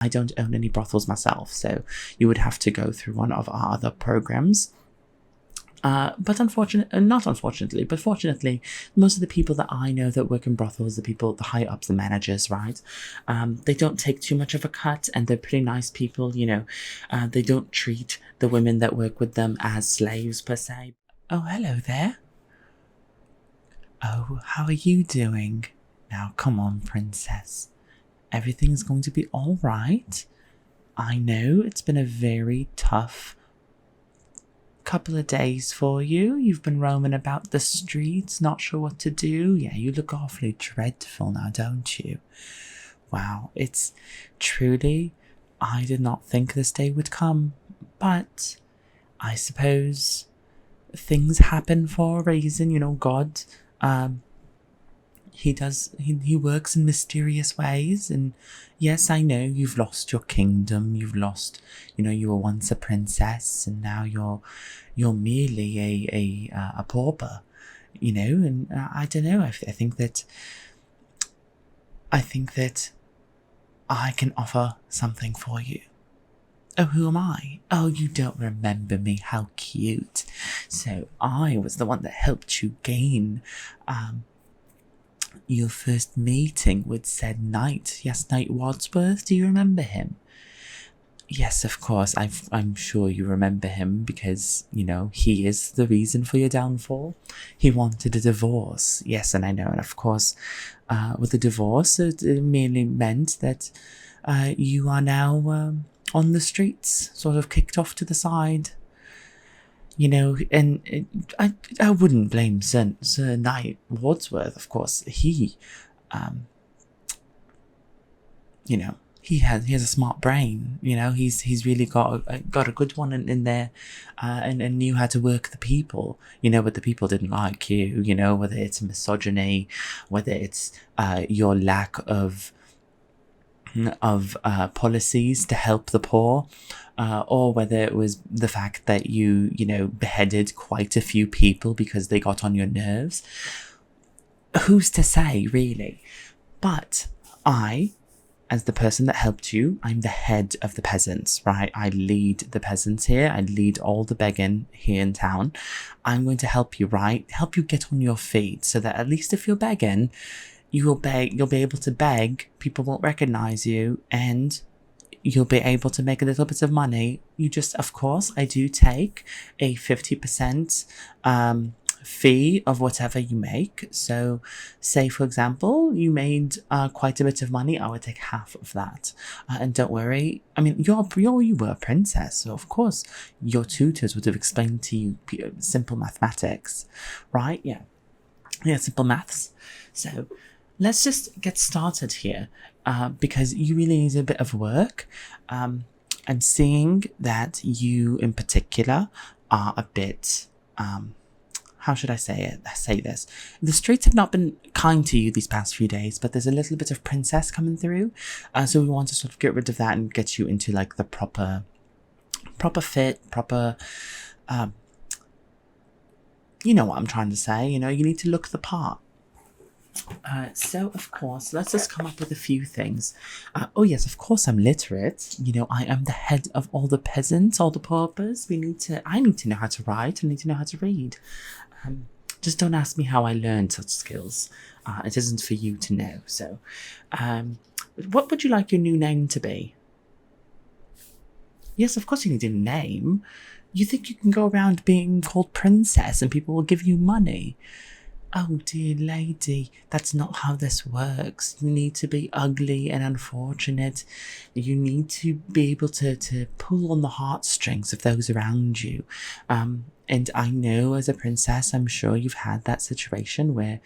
I don't own any brothels myself, so you would have to go through one of our other programs. But fortunately, most of the people that I know that work in brothels, the high ups, the managers, right? They don't take too much of a cut, and they're pretty nice people, they don't treat the women that work with them as slaves per se. Oh, hello there. Oh, how are you doing? Now, come on, princess. Everything's going to be all right. I know it's been a very tough couple of days for you. You've been roaming about the streets, not sure what to do. Yeah, you look awfully dreadful now, don't you? Wow, it's truly, I did not think this day would come, but I suppose things happen for a reason. God, he works in mysterious ways, and yes, I know you've lost your kingdom, you've lost, you were once a princess, and now you're merely a pauper, and I don't know, I think that I can offer something for you. Oh, who am I? Oh, you don't remember me, how cute. So I was the one that helped you gain your first meeting with said knight. Yes, Knight Wadsworth, do you remember him? Yes, of course, I'm sure you remember him because, he is the reason for your downfall. He wanted a divorce. Yes, and I know, and of course, with the divorce, it merely meant that you are now on the streets, sort of kicked off to the side. And I wouldn't blame Sir Knight Wadsworth, of course. He, he has a smart brain. He's really got a good one in there, and knew how to work the people. But the people didn't like you. Whether it's misogyny, whether it's your lack of policies to help the poor, or whether it was the fact that you beheaded quite a few people because they got on your nerves. Who's to say, really? But I, as the person that helped you, I'm the head of the peasants, right? I lead the peasants here. I lead all the begging here in town. I'm going to help you, right? Help you get on your feet so that at least if you're begging, you'll be able to beg, people won't recognize you, and you'll be able to make a little bit of money. You just, of course, I do take a 50% fee of whatever you make. So say, for example, you made quite a bit of money, I would take half of that. And don't worry, I mean, you were a princess, so of course your tutors would have explained to you simple mathematics, right? Yeah, simple maths. So let's just get started here, because you really need a bit of work. I'm seeing that you in particular are a bit, how should I say this? The streets have not been kind to you these past few days, but there's a little bit of princess coming through. So we want to sort of get rid of that and get you into like the proper fit, you know what I'm trying to say, you need to look the part. So of course, let's just come up with a few things. Oh yes, of course I'm literate. I am the head of all the peasants, all the paupers. I need to know how to write. I need to know how to read. Just don't ask me how I learned such skills. It isn't for you to know. So, what would you like your new name to be? Yes, of course you need a name. You think you can go around being called princess and people will give you money? Oh dear lady, that's not how this works. You need to be ugly and unfortunate. You need to be able to pull on the heartstrings of those around you. And I know as a princess, I'm sure you've had that situation where,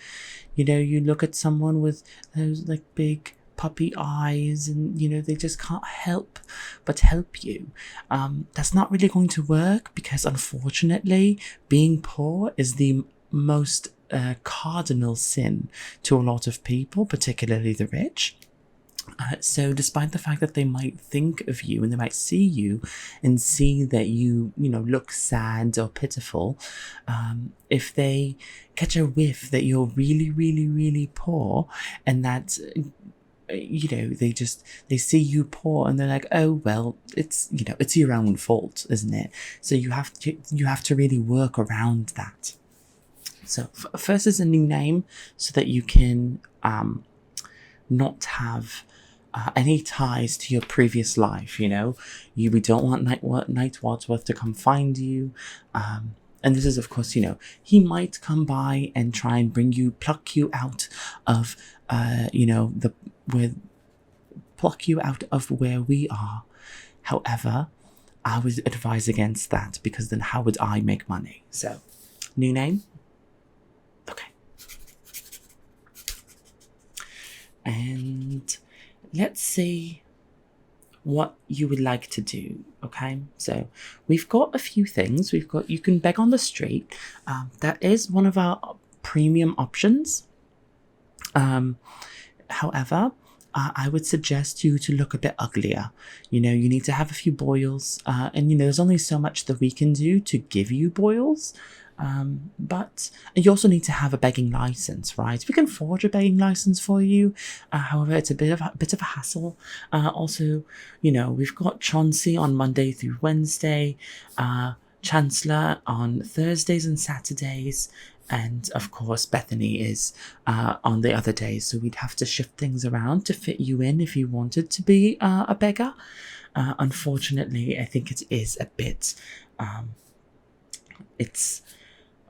you look at someone with those like big puppy eyes and, they just can't help but help you. That's not really going to work because unfortunately, being poor is the most cardinal sin to a lot of people, particularly the rich. So despite the fact that they might think of you and they might see you and see that you look sad or pitiful, if they catch a whiff that you're really, really, really poor and that they see you poor and they're like, oh well, it's it's your own fault, isn't it? So you have to really work around that. So first is a new name so that you can not have any ties to your previous life. We don't want Night Wadsworth to come find you. And this is, of course, he might come by and try and pluck you out of, where we are. However, I would advise against that, because then how would I make money? So, new name? Okay. And let's see what you would like to do. Okay, so we've got a few things. You can beg on the street. That is one of our premium options. However, I would suggest you to look a bit uglier. You need to have a few boils, and there's only so much that we can do to give you boils. But you also need to have a begging license, right? We can forge a begging license for you. However, it's a bit of a hassle. Also, we've got Chauncey on Monday through Wednesday, Chancellor on Thursdays and Saturdays, and of course Bethany is on the other days. So we'd have to shift things around to fit you in if you wanted to be a beggar. Unfortunately, I think it is a bit.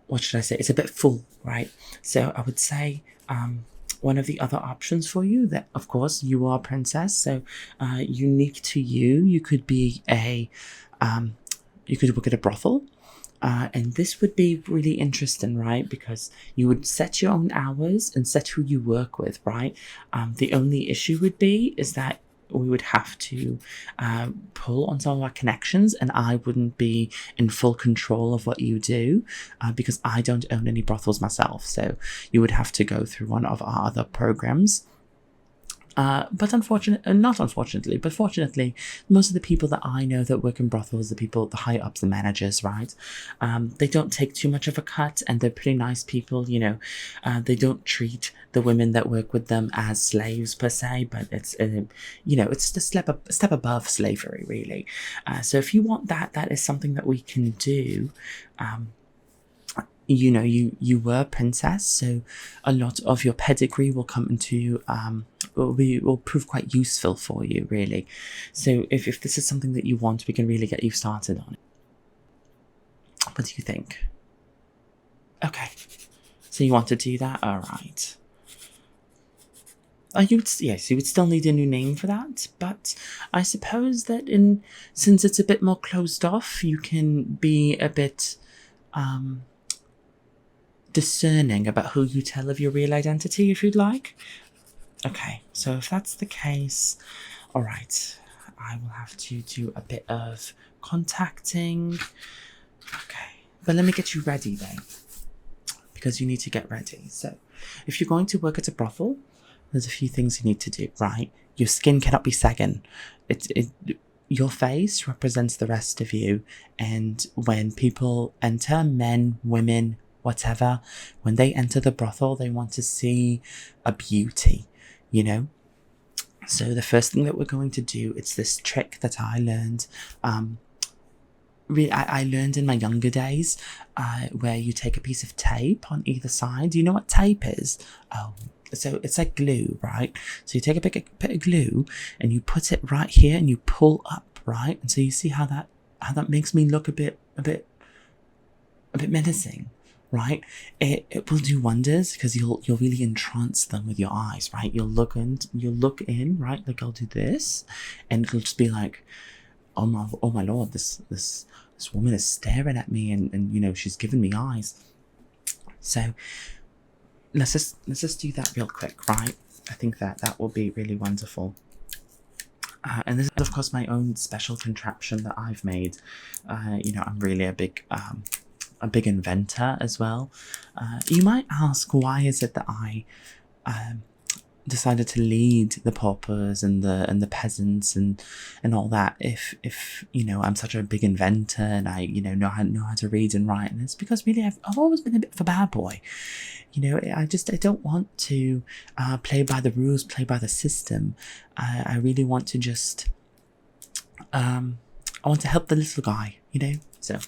What should I say? It's a bit full, right? So I would say one of the other options for you, that of course you are a princess, so unique to you, you could be you could work at a brothel. And this would be really interesting, right? Because you would set your own hours and set who you work with, right? The only issue would be is that we would have to pull on some of our connections, and I wouldn't be in full control of what you do because I don't own any brothels myself. So you would have to go through one of our other programs. But fortunately, most of the people that I know that work in brothels, the high ups, the managers, right? They don't take too much of a cut, and they're pretty nice people. They don't treat the women that work with them as slaves per se, but it's it's a step above slavery, really. So if you want that is something that we can do. You were a princess, so a lot of your pedigree will come into will prove quite useful for you, really. So if this is something that you want, we can really get you started on it. What do you think? Okay, so you want to do that? All right. Yes, you would still need a new name for that, but I suppose that since it's a bit more closed off, you can be a bit discerning about who you tell of your real identity, if you'd like. Okay, so if that's the case, all right, I will have to do a bit of contacting. Okay, but let me get you ready then, because you need to get ready. So if you're going to work at a brothel, there's a few things you need to do, right? Your skin cannot be sagging. Your face represents the rest of you, and when people enter, men, women, whatever, when they enter the brothel, they want to see a beauty, So the first thing that we're going to do, it's this trick that I learned. I learned in my younger days, where you take a piece of tape on either side. Do you know what tape is? Oh, so it's like glue, right? So you take a bit of glue and you put it right here and you pull up, right? And so you see how that makes me look a bit menacing. Right, it will do wonders, because you'll really entrance them with your eyes, right? You'll look in, right? Like I'll do this, and it'll just be like, oh my lord, this woman is staring at me, and she's giving me eyes. So let's just do that real quick, right? I think that will be really wonderful. And this is of course my own special contraption that I've made. I'm really a big inventor as well. You might ask, why is it that I decided to lead the paupers and the peasants and all that, if you know, I'm such a big inventor and I, you know how to read and write, and it's because really I've always been a bit of a bad boy. You know, I don't want to play by the rules, play by the system. I really want to just I want to help the little guy, you know. So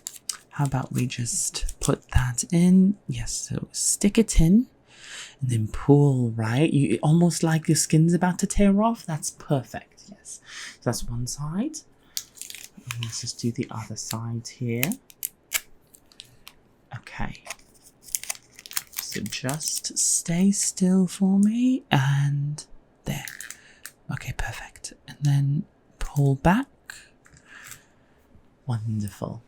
how about we just put that in? Yes, so stick it in. And then pull, right? You almost like your skin's about to tear off. That's perfect. Yes. So that's one side. And let's just do the other side here. Okay. So just stay still for me. And there. Okay, perfect. And then pull back. Wonderful.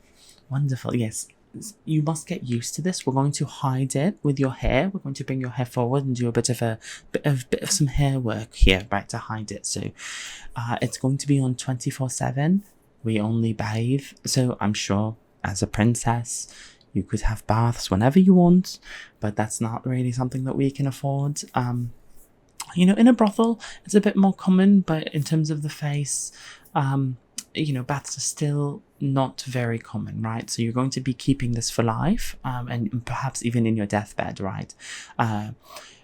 Wonderful. Yes. You must get used to this. We're going to hide it with your hair. We're going to bring your hair forward and do a bit of some hair work here, right, to hide it. So it's going to be on 24/7. We only bathe. So I'm sure as a princess, you could have baths whenever you want, but that's not really something that we can afford. You know, in a brothel, it's a bit more common, but in terms of the face, you know, baths are still not very common, right? So you're going to be keeping this for life, and perhaps even in your deathbed, right?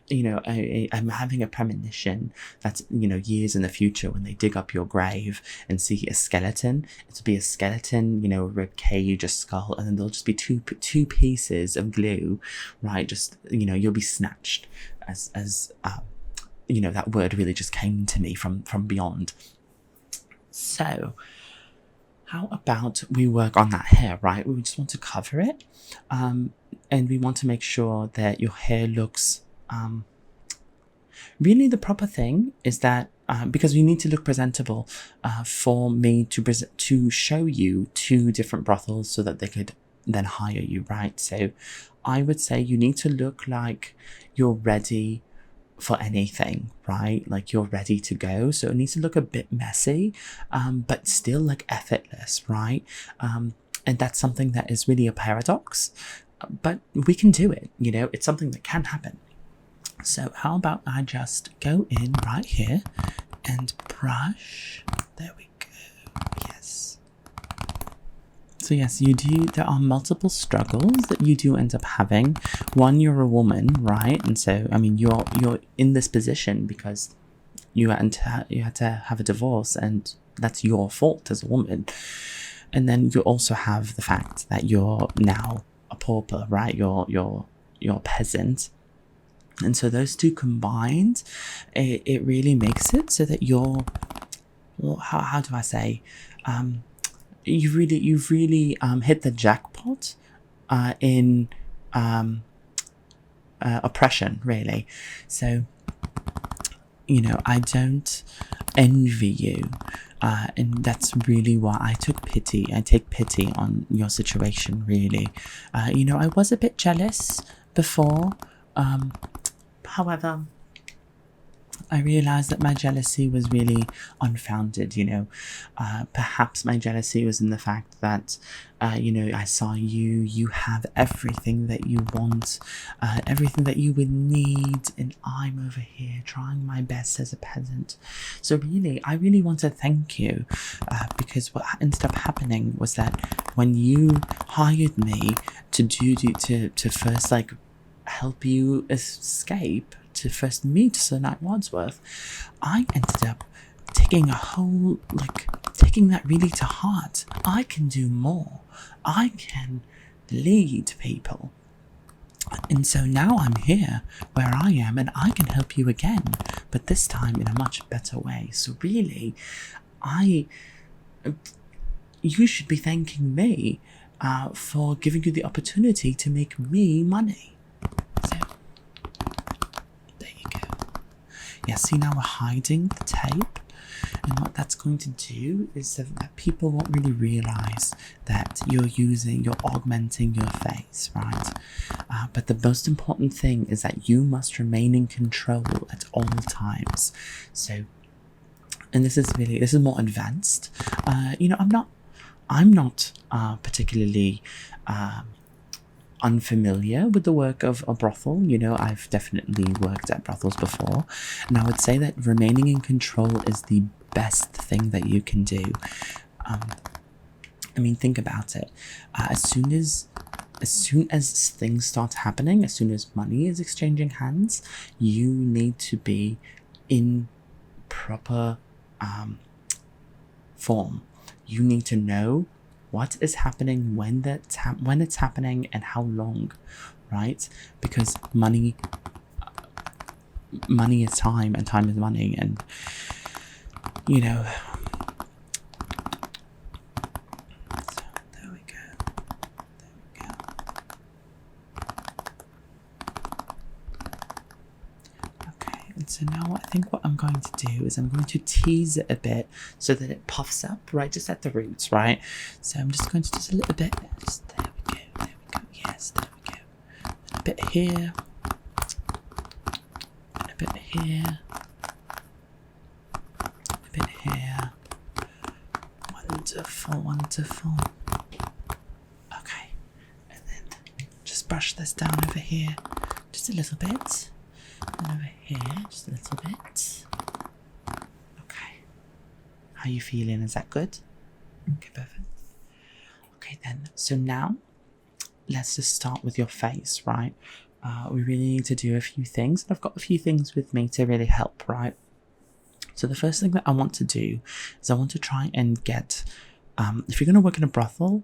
You know, I'm having a premonition that, you know, years in the future when they dig up your grave and see a skeleton, it'll be a skeleton, you know, rib cage, a skull, and then there'll just be two pieces of glue, right? Just, you know, you'll be snatched as you know, that word really just came to me from beyond. So how about we work on that hair, right? We just want to cover it, and we want to make sure that your hair looks really, the proper thing is that because we need to look presentable for me to show you 2 different brothels so that they could then hire you, right? So I would say you need to look like you're ready for anything, right? Like you're ready to go. So it needs to look a bit messy, but still like effortless, right? And that's something that is really a paradox, but we can do it. You know, it's something that can happen. So how about I just go in right here and brush. There we go. Yes. So yes, there are multiple struggles that you do end up having. One, you're a woman, right? And so, I mean, you're in this position because you had to have a divorce, and that's your fault as a woman. And then you also have the fact that you're now a pauper, right? You're a peasant. And so those 2 combined, it really makes it so that you're, well, how do I say, you've really hit the jackpot in oppression, really. So, you know, I don't envy you, and that's really why I take pity on your situation, really. You know, I was a bit jealous before, however, I realized that my jealousy was really unfounded, you know. Perhaps my jealousy was in the fact that, you know, I saw you have everything that you want, everything that you would need, and I'm over here trying my best as a peasant. So really, I really want to thank you, because what ended up happening was that when you hired me to first, like, help you escape, to first meet Sir Knight Wadsworth, I ended up taking that really to heart. I can do more. I can lead people. And so now I'm here where I am, and I can help you again, but this time in a much better way. So really, you should be thanking me for giving you the opportunity to make me money. So, there you go. Yeah, see, now we're hiding the tape, and what that's going to do is that people won't really realize that you're augmenting your face, right? But the most important thing is that you must remain in control at all times. So, and this is more advanced. You know, I'm not particularly unfamiliar with the work of a brothel, you know, I've definitely worked at brothels before, and I would say that remaining in control is the best thing that you can do. I mean, think about it. As soon as things start happening, as soon as money is exchanging hands, you need to be in proper form. You need to know what is happening, when it's happening, and how long, right? Because money is time, and time is money, and you know. So there we go. Okay, and so now I think what I'm going to do is I'm going to tease it a bit so that it puffs up, right, just at the roots, right? So I'm just going to just a little bit, just there we go, yes, there we go. A bit here, and a bit here, a bit here. Wonderful. Okay, and then just brush this down over here, just a little bit, and over here, just a little bit. Okay, how are you feeling? Is that good? Okay, perfect. Okay then, so now let's just start with your face, right? We really need to do a few things, and I've got a few things with me to really help, right? So the first thing that I want to do is I want to try and get, if you're going to work in a brothel,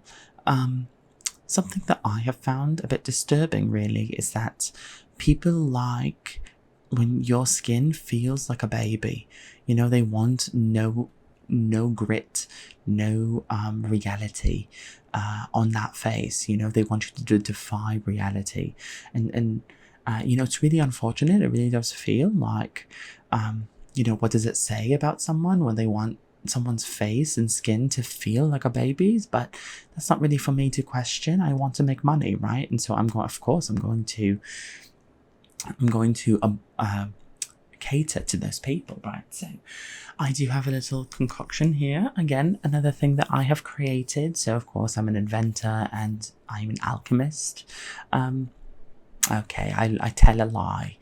something that I have found a bit disturbing really is that people like when your skin feels like a baby. You know, they want no grit, no reality on that face. You know, they want you to defy reality, and you know, it's really unfortunate. It really does feel like you know, what does it say about someone when they want someone's face and skin to feel like a baby's? But that's not really for me to question. I want to make money, right? And so I'm going to cater to those people, right? So I do have a little concoction here. Again, another thing that I have created. So of course I'm an inventor and I'm an alchemist. Okay, I tell a lie.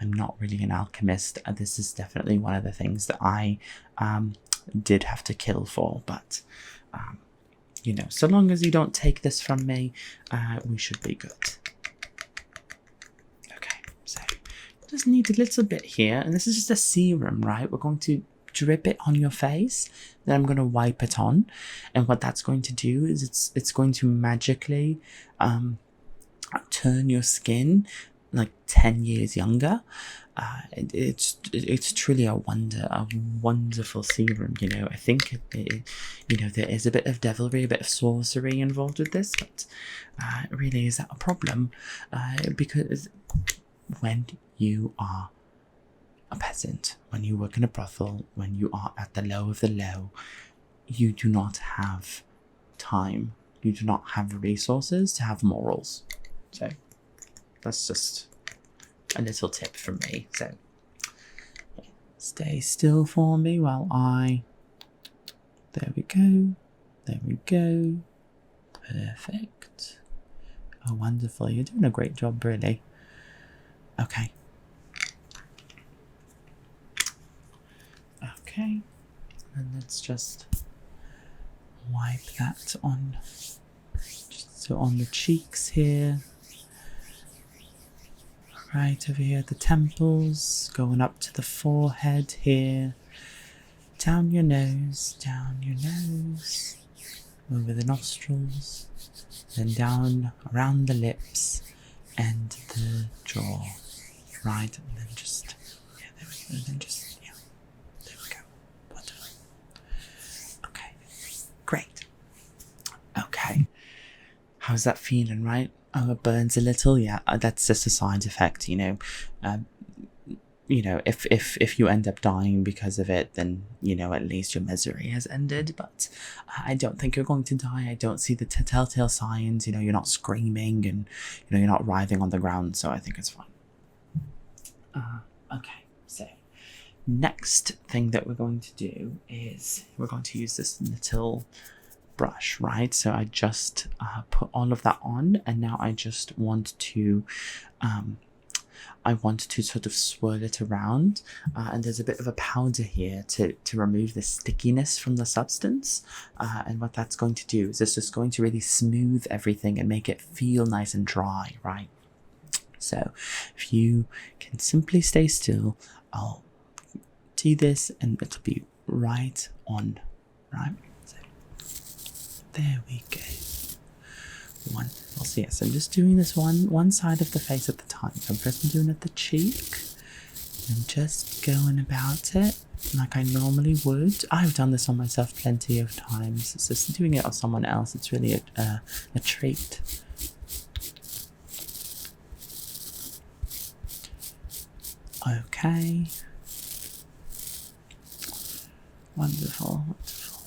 I'm not really an alchemist. This is definitely one of the things that I did have to kill for. But, you know, so long as you don't take this from me, we should be good. Okay, so just need a little bit here. And this is just a serum, right? We're going to drip it on your face. Then I'm going to wipe it on. And what that's going to do is it's going to magically turn your skin like 10 years younger. It's truly a wonderful serum. You know, I think you know, there is a bit of devilry, a bit of sorcery involved with this, but really, is that a problem? Because when you are a peasant, when you work in a brothel, when you are at the low of the low, you do not have time. You do not have resources to have morals. So that's just a little tip from me. So stay still for me while there we go, perfect. Oh, wonderful. You're doing a great job, really. Okay, and let's just wipe that on, just so on the cheeks here. Right over here at the temples, going up to the forehead here, down your nose, over the nostrils, then down around the lips and the jaw, right, and then just, yeah, there we go, and then just, yeah, there we go, wonderful. Okay, great. Okay, how's that feeling, right? Oh, it burns a little. Yeah, that's just a side effect, you know. You know, if you end up dying because of it, then, you know, at least your misery has ended. But I don't think you're going to die. I don't see the telltale signs. You know, you're not screaming and, you know, you're not writhing on the ground. So I think it's fine. Okay, so next thing that we're going to do is we're going to use this little brush, right? So I just put all of that on, and now I just want to sort of swirl it around, and there's a bit of a powder here to remove the stickiness from the substance, and what that's going to do is it's just going to really smooth everything and make it feel nice and dry, right? So if you can simply stay still, I'll do this and it'll be right on, right? So there we go. Wonderful. So yes, I'm just doing this one side of the face at the time. So I'm first doing it at the cheek. I'm just going about it like I normally would. I've done this on myself plenty of times. It's just doing it on someone else. It's really a treat. Okay. Wonderful, wonderful.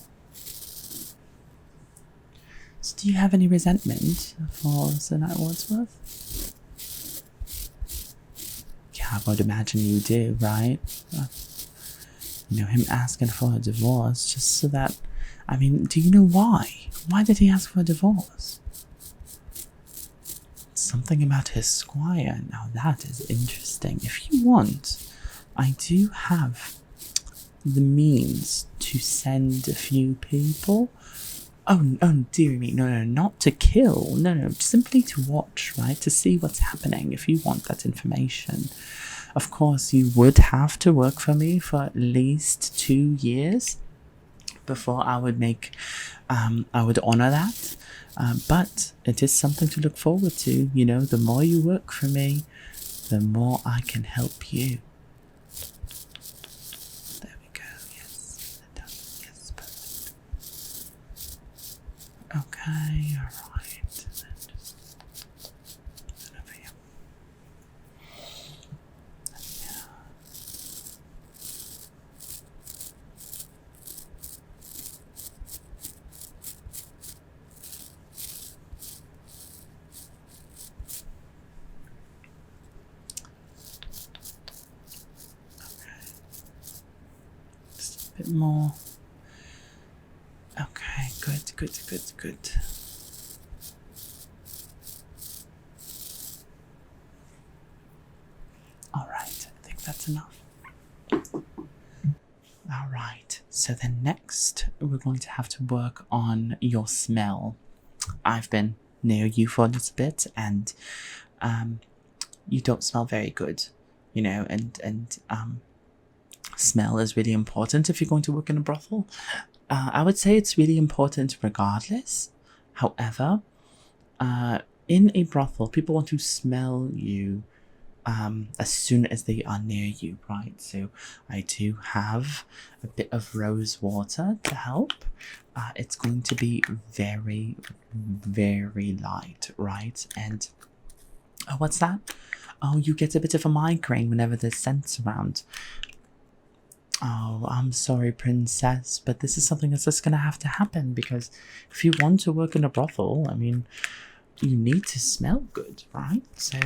So do you have any resentment for Sir Knight Wordsworth? Yeah, I would imagine you do, right? You know, him asking for a divorce just so that... I mean, do you know why? Why did he ask for a divorce? Something about his squire. Now that is interesting. If you want, I do have the means to send a few people. Oh, dear me, no, not to kill, no, simply to watch, right, to see what's happening, if you want that information. Of course, you would have to work for me for at least 2 years before I would honor that, but it is something to look forward to. You know, the more you work for me, the more I can help you. Okay, alright. Over here. Yeah. Okay. Just a bit more. Okay, good. Alright, I think that's enough. Alright, so then next we're going to have to work on your smell. I've been near you for a little bit, and you don't smell very good, you know, and smell is really important if you're going to work in a brothel. I would say it's really important regardless. However, in a brothel, people want to smell you as soon as they are near you, right? So I do have a bit of rose water to help. It's going to be very, very light, right? And oh, what's that? Oh, you get a bit of a migraine whenever there's scents around. Oh, I'm sorry, princess, but this is something that's just gonna have to happen, because if you want to work in a brothel, I mean, you need to smell good, right? So,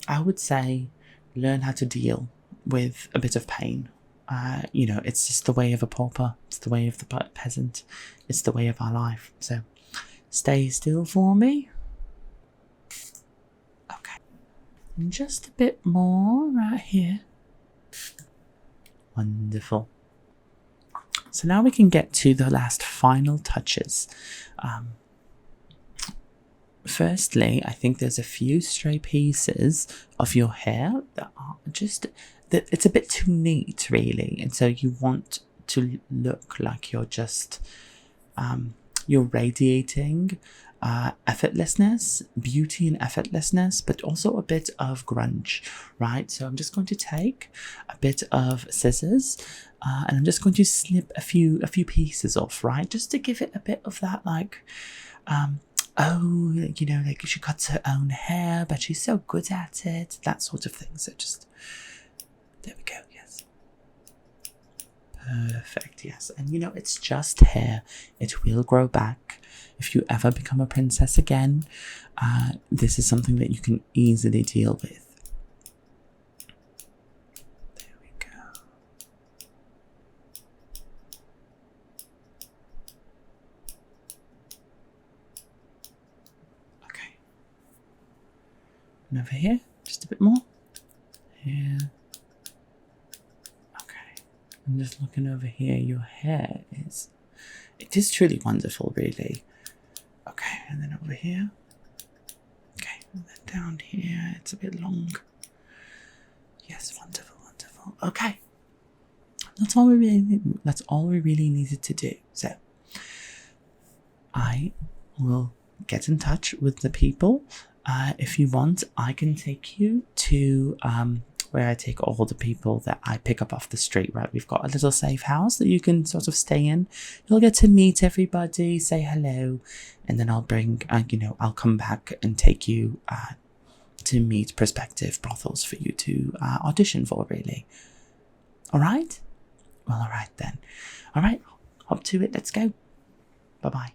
I would say learn how to deal with a bit of pain. You know, it's just the way of a pauper. It's the way of the peasant. It's the way of our life. So, stay still for me. Okay. And just a bit more right here. Wonderful. So now we can get to the last final touches. Firstly, I think there's a few stray pieces of your hair that are just... that it's a bit too neat, really, and so you want to look like you're just you're radiating effortlessness, beauty and effortlessness, but also a bit of grunge, right? So I'm just going to take a bit of scissors and I'm just going to snip a few pieces off, right? Just to give it a bit of that, like, oh, you know, like she cuts her own hair, but she's so good at it, that sort of thing. So just, there we go, yes. Perfect, yes. And you know, it's just hair. It will grow back. If you ever become a princess again, this is something that you can easily deal with. There we go. And over here, just a bit more. Here. Okay. I'm just looking over here. Your hair is... It is truly wonderful, really. Okay, and then over here. Okay, and then down here, it's a bit long. Yes, wonderful, wonderful. Okay. That's all we really needed to do. So I will get in touch with the people. If you want, I can take you to where I take all the people that I pick up off the street, right? We've got a little safe house that you can sort of stay in. You'll get to meet everybody, say hello, and then I'll bring, I'll come back and take you to meet prospective brothels for you to audition for, really. All right? Well, all right then. All right, hop to it. Let's go. Bye-bye.